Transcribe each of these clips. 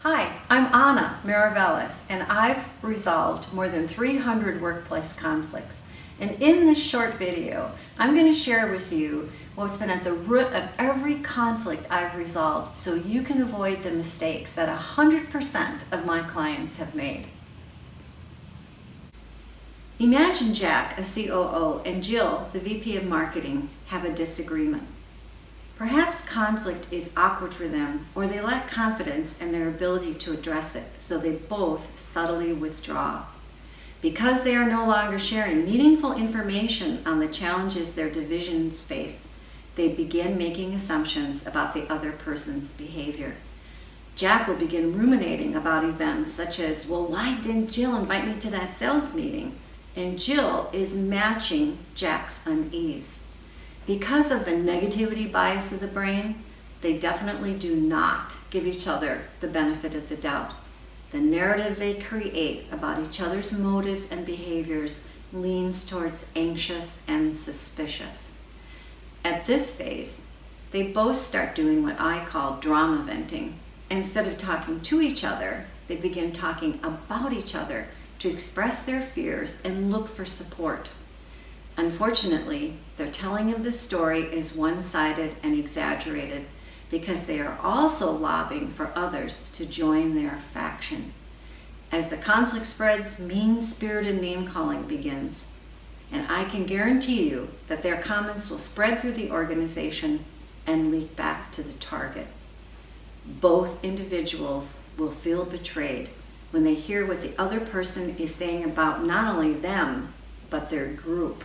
Hi, I'm Anna Maravellis, and I've resolved more than 300 workplace conflicts. And in this short video, I'm going to share with you what's been at the root of every conflict I've resolved so you can avoid the mistakes that 100% of my clients have made. Imagine Jack, a COO, and Jill, the VP of Marketing, have a disagreement. Perhaps conflict is awkward for them, or they lack confidence in their ability to address it, so they both subtly withdraw. Because they are no longer sharing meaningful information on the challenges their divisions face, they begin making assumptions about the other person's behavior. Jack will begin ruminating about events such as, well, why didn't Jill invite me to that sales meeting? And Jill is matching Jack's unease. Because of the negativity bias of the brain, they definitely do not give each other the benefit of the doubt. The narrative they create about each other's motives and behaviors leans towards anxious and suspicious. At this phase, they both start doing what I call drama venting. Instead of talking to each other, they begin talking about each other to express their fears and look for support. Unfortunately, their telling of the story is one-sided and exaggerated because they are also lobbying for others to join their faction. As the conflict spreads, mean-spirited name-calling begins, and I can guarantee you that their comments will spread through the organization and leak back to the target. Both individuals will feel betrayed when they hear what the other person is saying about not only them, but their group.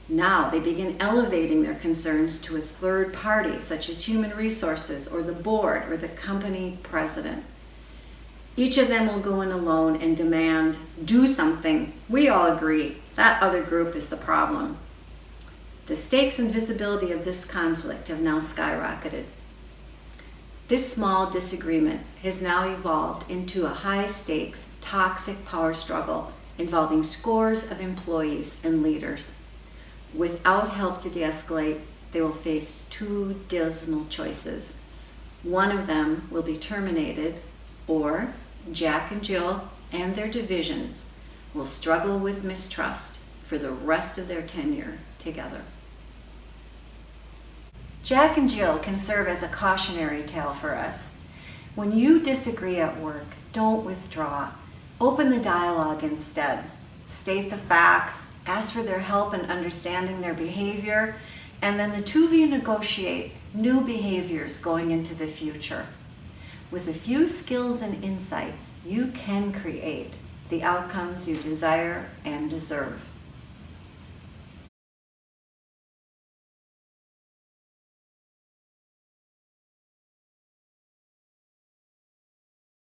Now they begin elevating their concerns to a third party, such as human resources or the board or the company president. Each of them will go in alone and demand, do something. We all agree that other group is the problem. The stakes and visibility of this conflict have now skyrocketed. This small disagreement has now evolved into a high-stakes, toxic power struggle involving scores of employees and leaders. Without help to de-escalate, they will face two dismal choices. One of them will be terminated, or Jack and Jill and their divisions will struggle with mistrust for the rest of their tenure together. Jack and Jill can serve as a cautionary tale for us. When you disagree at work, don't withdraw. Open the dialogue instead. State the facts, ask for their help in understanding their behavior, and then the two of you negotiate new behaviors going into the future. With a few skills and insights, you can create the outcomes you desire and deserve.